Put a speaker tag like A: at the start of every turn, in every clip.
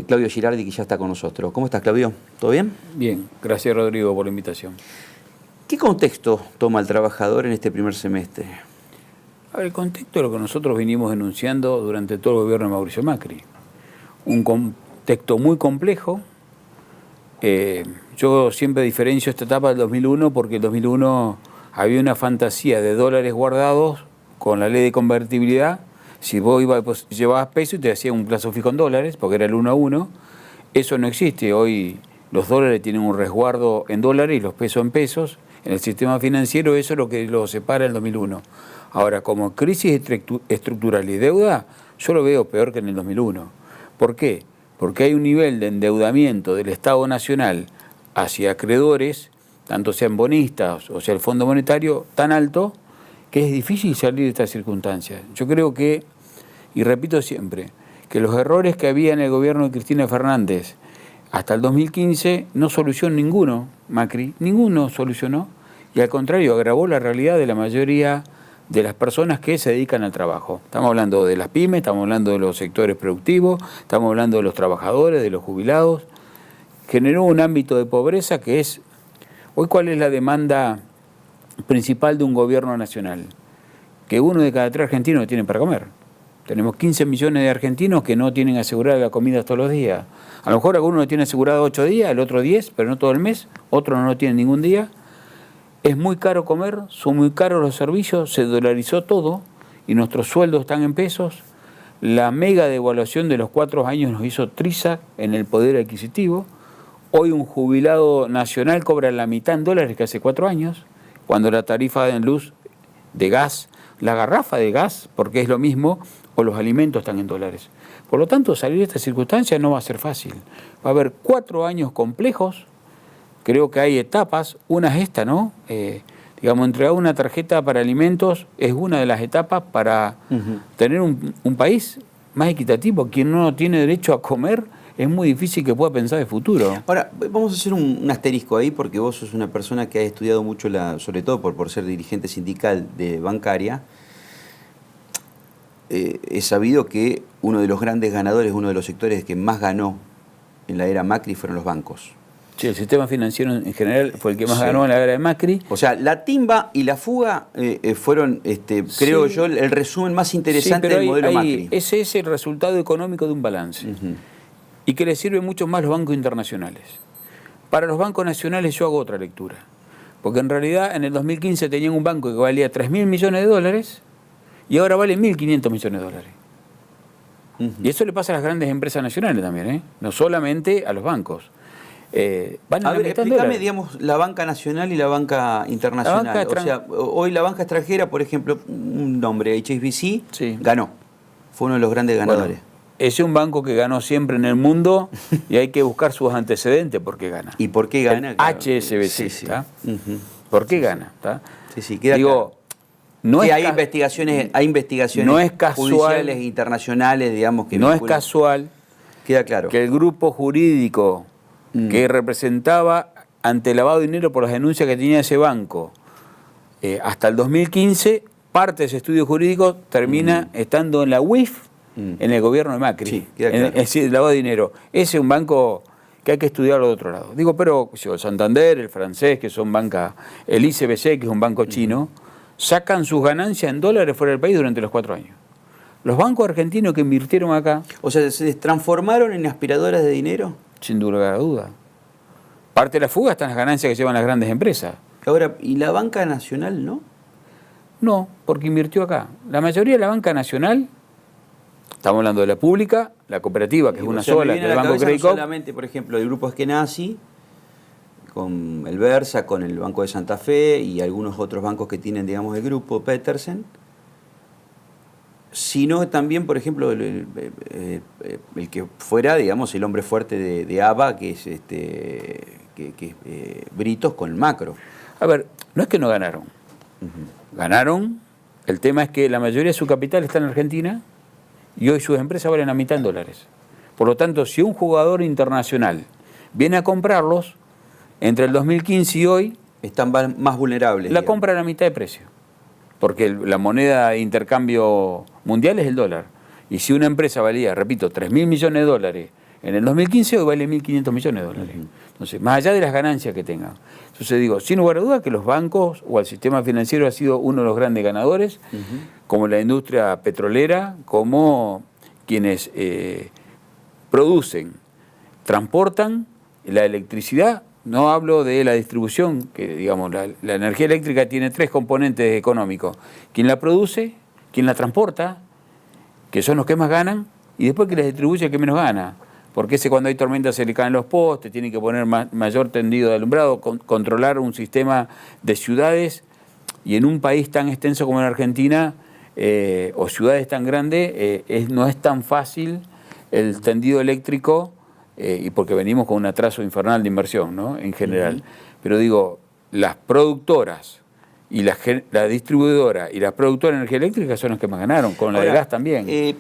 A: Claudio Girardi, que ya está con nosotros. ¿Cómo estás, Claudio? ¿Todo bien?
B: Bien, gracias Rodrigo por la invitación.
A: ¿Qué contexto toma el trabajador en este primer semestre?
B: A ver, el contexto es lo que nosotros venimos denunciando durante todo el gobierno de Mauricio Macri. Un contexto muy complejo. Yo siempre diferencio esta etapa del 2001 porque en el 2001 había una fantasía de dólares guardados con la ley de convertibilidad. Si vos llevabas pesos y te hacían un plazo fijo en dólares, porque era el 1 a 1, eso no existe. Hoy los dólares tienen un resguardo en dólares y los pesos en pesos. En el sistema financiero eso es lo que lo separa en el 2001. Ahora, como crisis estructural y deuda, yo lo veo peor que en el 2001. ¿Por qué? Porque hay un nivel de endeudamiento del Estado Nacional hacia acreedores, tanto sean bonistas o sea el Fondo Monetario, tan alto que es difícil salir de estas circunstancias. Yo creo que, y repito siempre, que los errores que había en el gobierno de Cristina Fernández hasta el 2015 no solucionó ninguno, Macri, ninguno solucionó, y al contrario agravó la realidad de la mayoría de las personas que se dedican al trabajo. Estamos hablando de las pymes, estamos hablando de los sectores productivos, estamos hablando de los trabajadores, de los jubilados. Generó un ámbito de pobreza que es, hoy ¿cuál es la demanda principal de un gobierno nacional? Que 1 de cada 3 argentinos no tienen para comer. Tenemos 15 millones de argentinos que no tienen asegurada la comida todos los días. A lo mejor alguno lo tiene asegurado 8 días, el otro 10, pero no todo el mes, otro no lo tiene ningún día. Es muy caro comer, son muy caros los servicios, se dolarizó todo y nuestros sueldos están en pesos. La mega devaluación de los 4 años nos hizo triza en el poder adquisitivo. Hoy un jubilado nacional cobra la mitad en dólares que hace 4 años, cuando la tarifa de luz, de gas, la garrafa de gas, porque es lo mismo, o los alimentos están en dólares. Por lo tanto, salir de esta circunstancia no va a ser fácil. Va a haber 4 años complejos. Creo que hay etapas, una es esta, ¿no? Digamos, entregar una tarjeta para alimentos es una de las etapas para tener un país más equitativo. Quien no tiene derecho a comer es muy difícil que pueda pensar de futuro.
A: Ahora, vamos a hacer un asterisco ahí, porque vos sos una persona que ha estudiado mucho, sobre todo por ser dirigente sindical de bancaria. Es sabido que uno de los grandes ganadores, uno de los sectores que más ganó en la era Macri fueron los bancos.
B: Sí, el sistema financiero en general fue el que más ganó en la era de Macri.
A: O sea, la timba y la fuga fueron, creo yo, el resumen más interesante del modelo Macri.
B: Ese es el resultado económico de un balance. Y que le sirve mucho más los bancos internacionales. Para los bancos nacionales yo hago otra lectura. Porque en realidad en el 2015 tenían un banco que valía 3.000 millones de dólares y ahora vale 1.500 millones de dólares. Y eso le pasa a las grandes empresas nacionales también, no solamente a los bancos.
A: A ver, explícame, digamos, la banca nacional y la banca internacional. O sea, hoy la banca extranjera, por ejemplo, un nombre, HSBC, sí, ganó. Fue uno de los grandes ganadores.
B: Bueno, ese es un banco que ganó siempre en el mundo y hay que buscar sus antecedentes por qué gana.
A: ¿Y por qué gana?
B: Claro. HSBC, sí, sí. ¿Por qué gana?
A: Sí, sí, queda claro.
B: No
A: sí,
B: es
A: hay investigaciones
B: no es casual,
A: judiciales internacionales, digamos, que
B: no es casual,
A: queda claro,
B: que el grupo jurídico que representaba ante el lavado de dinero por las denuncias que tenía ese banco hasta el 2015, parte de ese estudio jurídico termina estando en la UIF, en el gobierno de Macri.
A: Sí, queda claro.
B: Es decir, el lavado de dinero. Ese es un banco que hay que estudiarlo de otro lado. Digo, pero el Santander, el francés, que son bancas, el ICBC, que es un banco chino, sacan sus ganancias en dólares fuera del país durante los 4 años. Los bancos argentinos que invirtieron acá...
A: O sea, ¿se transformaron en aspiradoras de dinero?
B: Sin duda. Parte de la fuga están las ganancias que llevan las grandes empresas.
A: Ahora, ¿y la banca nacional no?
B: No, porque invirtió acá. La mayoría de la banca nacional, estamos hablando de la pública, la cooperativa, que es una sola, que es el Banco Credicop.
A: No solamente, por ejemplo, el grupo Eskenazi, con el Versa, con el Banco de Santa Fe y algunos otros bancos que tienen, digamos, el grupo Petersen, sino también, por ejemplo, el que fuera, digamos, el hombre fuerte de ABA, que es Britos con el Macro.
B: A ver, no es que no ganaron. Ganaron, el tema es que la mayoría de su capital está en Argentina y hoy sus empresas valen a mitad en dólares. Por lo tanto, si un jugador internacional viene a comprarlos, entre el 2015 y hoy...
A: Están más vulnerables.
B: La compra a la mitad de precio. Porque la moneda de intercambio mundial es el dólar. Y si una empresa valía, repito, 3.000 millones de dólares en el 2015 hoy vale 1.500 millones de dólares. Entonces, más allá de las ganancias que tengan. Entonces digo, sin lugar a duda que los bancos o el sistema financiero ha sido uno de los grandes ganadores, como la industria petrolera, como quienes producen, transportan la electricidad. No hablo de la distribución, que digamos, la energía eléctrica tiene 3 componentes económicos. Quien la produce, quien la transporta, que son los que más ganan, y después que la distribuye el que menos gana. Porque cuando hay tormenta se le caen los postes, tiene que poner mayor tendido de alumbrado, controlar un sistema de ciudades, y en un país tan extenso como en Argentina, o ciudades tan grandes, no es tan fácil el tendido eléctrico, y porque venimos con un atraso infernal de inversión, ¿no? En general. Pero digo, las productoras y la distribuidora y las productoras de energía eléctrica son las que más ganaron, con la de gas también.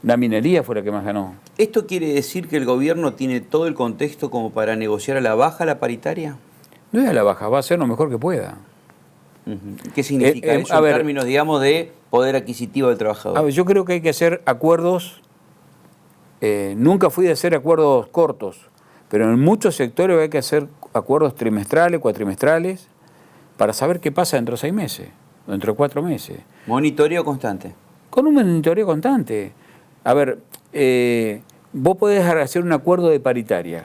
B: La minería fue la que más ganó.
A: ¿Esto quiere decir que el gobierno tiene todo el contexto como para negociar a la baja la paritaria?
B: No es a la baja, va a hacer lo mejor que pueda.
A: ¿Qué significa eso en términos, digamos, de poder adquisitivo del trabajador?
B: A ver, yo creo que hay que hacer acuerdos. Nunca fui de hacer acuerdos cortos, pero en muchos sectores hay que hacer acuerdos trimestrales, cuatrimestrales, para saber qué pasa dentro de 6 meses, dentro de 4 meses.
A: ¿Monitoreo constante?
B: Con un monitoreo constante. A ver, vos podés hacer un acuerdo de paritaria,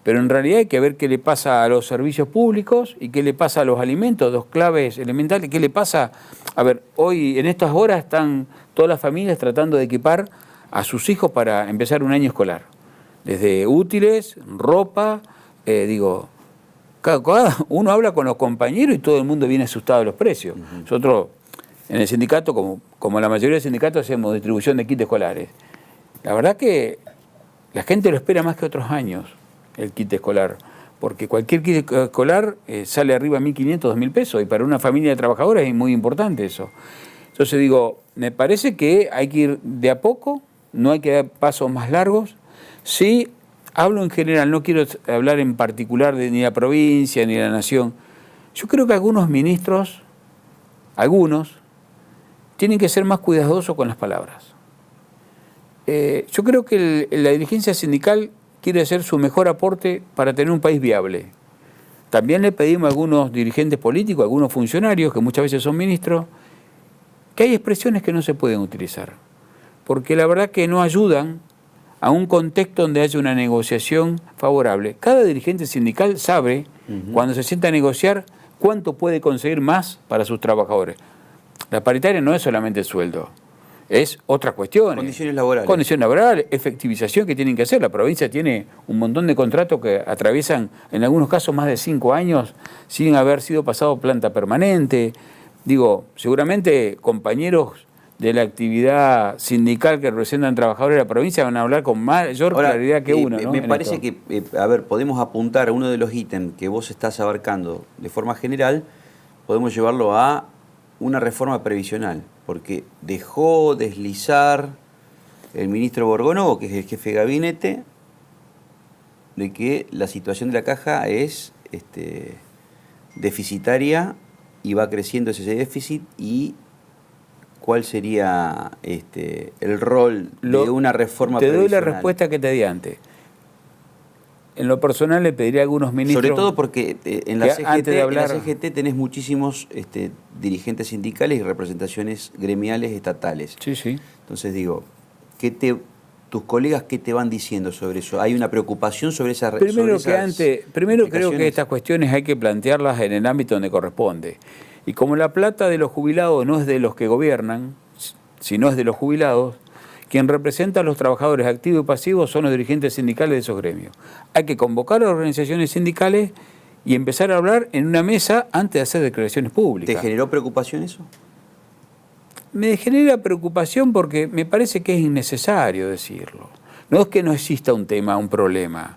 B: pero en realidad hay que ver qué le pasa a los servicios públicos y qué le pasa a los alimentos, 2 claves elementales. ¿Qué le pasa? A ver, hoy en estas horas están todas las familias tratando de equipar a sus hijos para empezar un año escolar. Desde útiles, ropa, cada uno habla con los compañeros y todo el mundo viene asustado de los precios. Nosotros en el sindicato, como la mayoría de sindicatos, hacemos distribución de kits escolares. La verdad que la gente lo espera más que otros años, el kit escolar, porque cualquier kit escolar sale arriba de 1.500, 2.000 pesos, y para una familia de trabajadores es muy importante eso. Entonces digo, me parece que hay que ir de a poco, no hay que dar pasos más largos. Sí, hablo en general, no quiero hablar en particular de ni la provincia ni la nación. Yo creo que algunos ministros, tienen que ser más cuidadosos con las palabras. Yo creo que la dirigencia sindical quiere hacer su mejor aporte para tener un país viable. También le pedimos a algunos dirigentes políticos, a algunos funcionarios, que muchas veces son ministros, que hay expresiones que no se pueden utilizar, porque la verdad que no ayudan a un contexto donde haya una negociación favorable. Cada dirigente sindical sabe, cuando se sienta a negociar, cuánto puede conseguir más para sus trabajadores. La paritaria no es solamente el sueldo, es otras cuestiones.
A: Condiciones laborales.
B: Condiciones laborales, efectivización que tienen que hacer. La provincia tiene un montón de contratos que atraviesan, en algunos casos, más de 5 años sin haber sido pasado planta permanente. Digo, seguramente compañeros de la actividad sindical que representan trabajadores de la provincia van a hablar con mayor claridad que uno, ¿no?
A: Me parece que, podemos apuntar a uno de los ítems que vos estás abarcando de forma general, podemos llevarlo a una reforma previsional, porque dejó deslizar el ministro Borgonovo, que es el jefe de gabinete, de que la situación de la caja es deficitaria y va creciendo ese déficit, y cuál sería el rol de una reforma previsional.
B: Te doy la respuesta que te di antes. En lo personal le pediría a algunos ministros...
A: Sobre todo porque en la CGT tenés muchísimos dirigentes sindicales y representaciones gremiales estatales.
B: Sí, sí.
A: Entonces digo, ¿tus colegas qué te van diciendo sobre eso? ¿Hay una preocupación sobre esa
B: Primero creo que estas cuestiones hay que plantearlas en el ámbito donde corresponde. Y como la plata de los jubilados no es de los que gobiernan, sino es de los jubilados, quien representa a los trabajadores activos y pasivos son los dirigentes sindicales de esos gremios. Hay que convocar a las organizaciones sindicales y empezar a hablar en una mesa antes de hacer declaraciones públicas.
A: ¿Te generó preocupación eso?
B: Me genera preocupación porque me parece que es innecesario decirlo. No es que no exista un tema, un problema,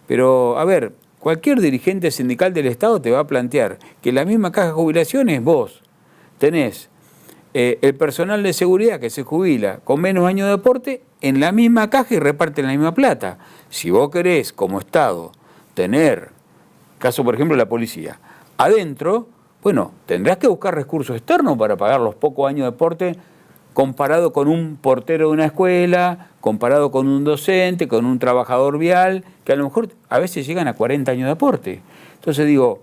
B: pero, a ver, cualquier dirigente sindical del Estado te va a plantear que la misma caja de jubilaciones vos tenés el personal de seguridad que se jubila con menos años de aporte en la misma caja y reparten la misma plata. Si vos querés, como Estado, tener, caso por ejemplo la policía, adentro, bueno, tendrás que buscar recursos externos para pagar los pocos años de aporte comparado con un portero de una escuela, comparado con un docente, con un trabajador vial, que a lo mejor a veces llegan a 40 años de aporte. Entonces digo,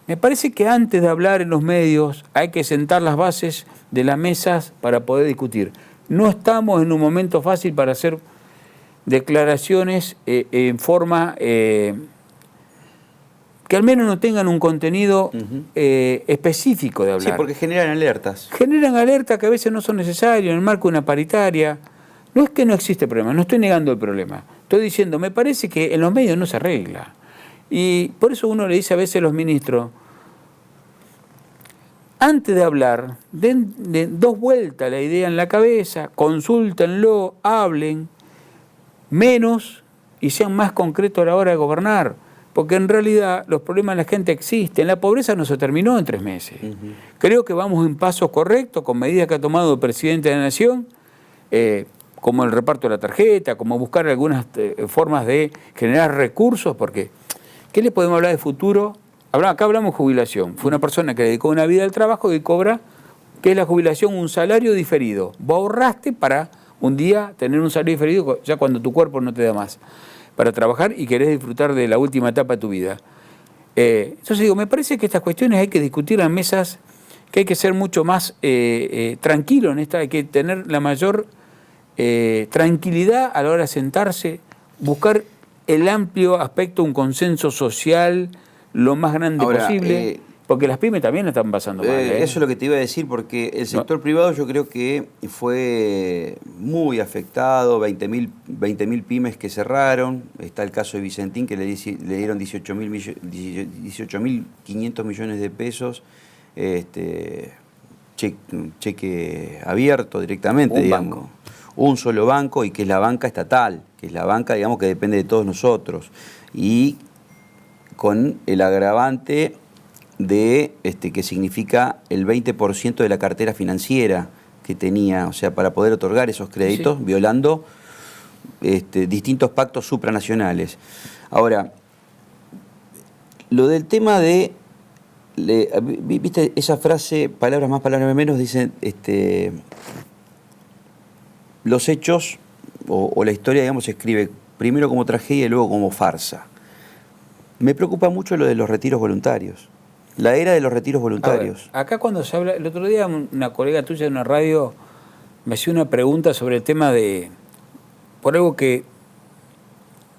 B: me parece que antes de hablar en los medios hay que sentar las bases de las mesas para poder discutir. No estamos en un momento fácil para hacer declaraciones en forma que al menos no tengan un contenido específico de hablar.
A: Sí, porque generan alertas.
B: Generan alertas que a veces no son necesarias en el marco de una paritaria. No es que no existe problema, no estoy negando el problema. Estoy diciendo, me parece que en los medios no se arregla. Y por eso uno le dice a veces a los ministros, antes de hablar, den 2 vueltas la idea en la cabeza, consúltenlo, hablen menos y sean más concretos a la hora de gobernar. Porque en realidad los problemas de la gente existen. La pobreza no se terminó en 3 meses. Creo que vamos en pasos correctos con medidas que ha tomado el presidente de la Nación, como el reparto de la tarjeta, como buscar algunas formas de generar recursos, porque ¿qué le podemos hablar de futuro? Acá hablamos de jubilación. Fue una persona que dedicó una vida al trabajo y cobra, ¿qué es la jubilación? Un salario diferido. Vos ahorraste para un día tener un salario diferido ya cuando tu cuerpo no te da más para trabajar y querés disfrutar de la última etapa de tu vida. Entonces digo, me parece que estas cuestiones hay que discutir en mesas, que hay que ser mucho más tranquilo en esta, hay que tener la mayor tranquilidad a la hora de sentarse, buscar el amplio aspecto, un consenso social lo más grande posible, porque las pymes también están pasando mal.
A: Eso es lo que te iba a decir, porque el sector privado yo creo que fue muy afectado, 20.000 pymes que cerraron, está el caso de Vicentín que le dieron 18.500 millones de pesos, cheque abierto directamente, digamos. Un solo banco, y que es la banca estatal, que es la banca, digamos, que depende de todos nosotros, y con el agravante de que significa el 20% de la cartera financiera que tenía, o sea, para poder otorgar esos créditos, sí, violando distintos pactos supranacionales. Ahora, lo del tema de, viste esa frase, palabras más, palabras menos, dicen, los hechos o la historia, digamos, se escribe primero como tragedia y luego como farsa. Me preocupa mucho lo de los retiros voluntarios. La era de los retiros voluntarios.
B: Ver, acá cuando se habla, el otro día una colega tuya de una radio me hacía una pregunta sobre el tema de, por algo que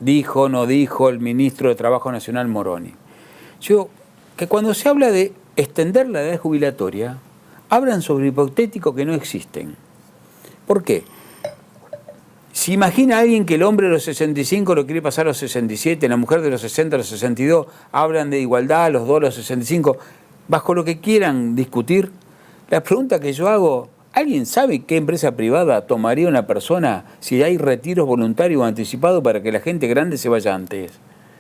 B: dijo o no dijo el ministro de Trabajo Nacional Moroni. Yo, que cuando se habla de extender la edad jubilatoria, hablan sobre hipotéticos que no existen. ¿Por qué? Si imagina a alguien que el hombre de los 65 lo quiere pasar a los 67, la mujer de los 60 a los 62, hablan de igualdad, los dos a los 65, bajo lo que quieran discutir, la pregunta que yo hago, ¿alguien sabe qué empresa privada tomaría una persona si hay retiros voluntarios o anticipados para que la gente grande se vaya antes?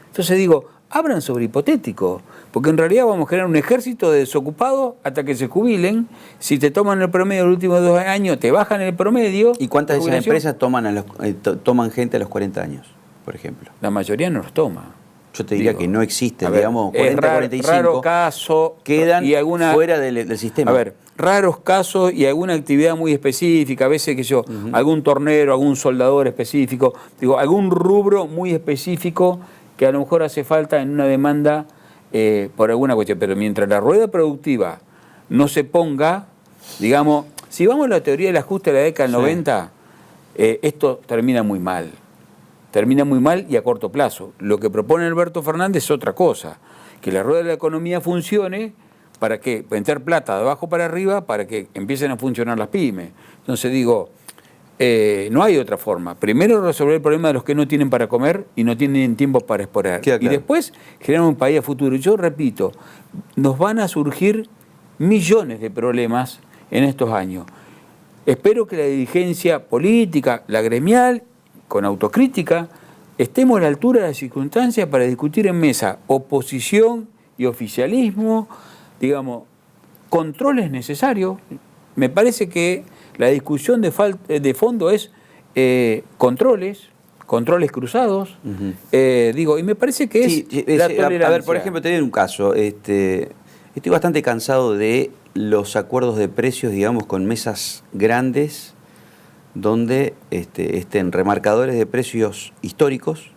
B: Entonces digo, hablan sobre hipotético, porque en realidad vamos a generar un ejército de desocupados hasta que se jubilen. Si te toman el promedio de los últimos 2 años, te bajan el promedio.
A: ¿Y cuántas de esas empresas toman gente a los 40 años, por ejemplo?
B: La mayoría no los toma.
A: Yo te diría que no existen, digamos, 40, 45
B: raro caso,
A: quedan y fuera del sistema.
B: A ver, raros casos y alguna actividad muy específica, a veces algún tornero, algún soldador específico, algún rubro muy específico que a lo mejor hace falta en una demanda por alguna cuestión. Pero mientras la rueda productiva no se ponga, digamos, si vamos a la teoría del ajuste de la década del 90, esto termina muy mal. Termina muy mal y a corto plazo. Lo que propone Alberto Fernández es otra cosa, que la rueda de la economía funcione para que meter plata de abajo para arriba para que empiecen a funcionar las pymes. Entonces digo, no hay otra forma. Primero resolver el problema de los que no tienen para comer y no tienen tiempo para explorar. Claro. Y después generar un país a futuro. Yo repito, nos van a surgir millones de problemas en estos años. Espero que la dirigencia política, la gremial, con autocrítica, estemos a la altura de las circunstancias para discutir en mesa oposición y oficialismo, digamos, controles necesarios. Me parece que la discusión de fondo es controles cruzados, y me parece que es la tolerancia.
A: A ver, por ejemplo, te doy un caso. Estoy bastante cansado de los acuerdos de precios, digamos, con mesas grandes donde estén remarcadores de precios históricos,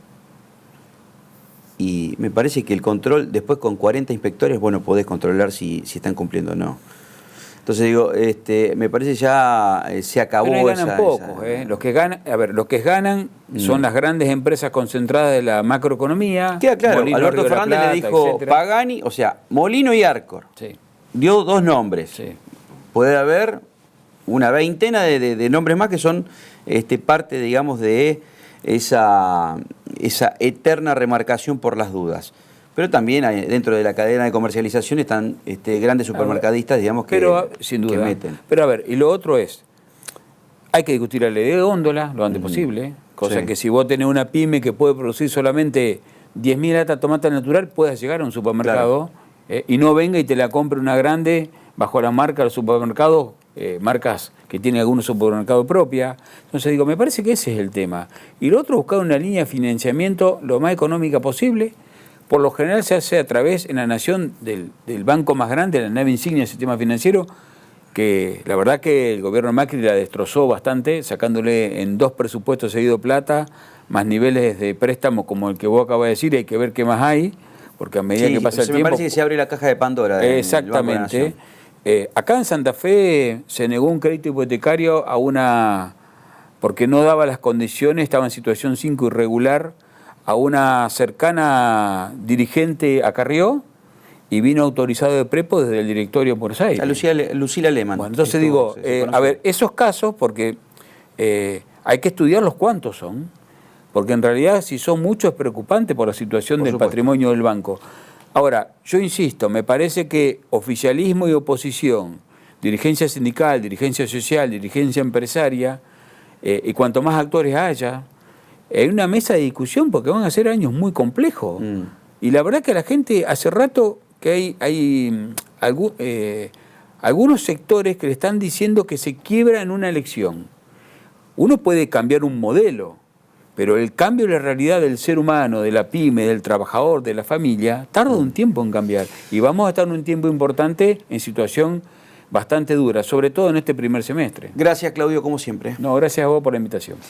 A: y me parece que el control, después con 40 inspectores, bueno, podés controlar si están cumpliendo o no. Entonces digo, me parece ya se acabó.
B: Pero ganan pocos, Los que ganan, los que ganan son las grandes empresas concentradas de la macroeconomía.
A: Queda claro,
B: Molino,
A: Alberto
B: Río de la
A: Fernández
B: Plata,
A: le dijo
B: etcétera.
A: Pagani, o sea, Molino y Arcor.
B: Sí.
A: Dio 2 nombres.
B: Sí.
A: Puede haber una veintena de nombres más que son parte, digamos, de esa eterna remarcación por las dudas. Pero también dentro de la cadena de comercialización están grandes supermercadistas, digamos,
B: sin duda,
A: que meten.
B: Pero a ver, y lo otro es, hay que discutir la ley de góndola lo antes posible, cosa que si vos tenés una pyme que puede producir solamente 10.000 latas de tomate natural, puedas llegar a un supermercado, y no venga y te la compre una grande bajo la marca del supermercado, marcas que tiene algunos supermercados propia. Entonces digo, me parece que ese es el tema. Y lo otro, buscar una línea de financiamiento lo más económica posible. Por lo general se hace a través, en la nación, del banco más grande, la nave insignia del sistema financiero, que la verdad que el gobierno Macri la destrozó bastante, sacándole en 2 presupuestos seguido plata, más niveles de préstamo como el que vos acabas de decir, hay que ver qué más hay, porque a medida que pasa el tiempo...
A: Me parece que se abre la caja de Pandora.
B: Exactamente. Acá en Santa Fe se negó un crédito hipotecario porque no daba las condiciones, estaba en situación 5 irregular, a una cercana dirigente a Carrió, y vino autorizado de prepo desde el directorio de Buenos Aires.
A: A Lucila Lehmann.
B: Bueno, entonces digo, a ver, esos casos, porque hay que estudiarlos cuántos son, porque en realidad si son muchos es preocupante por la situación del patrimonio del banco. Ahora, yo insisto, me parece que oficialismo y oposición, dirigencia sindical, dirigencia social, dirigencia empresaria, y cuanto más actores haya, hay una mesa de discusión porque van a ser años muy complejos. Y la verdad que a la gente hace rato que hay algunos sectores que le están diciendo que se quiebra en una elección. Uno puede cambiar un modelo, pero el cambio de la realidad del ser humano, de la pyme, del trabajador, de la familia, tarda un tiempo en cambiar. Y vamos a estar en un tiempo importante en situación bastante dura, sobre todo en este primer semestre.
A: Gracias, Claudio, como siempre.
B: No, gracias a vos por la invitación.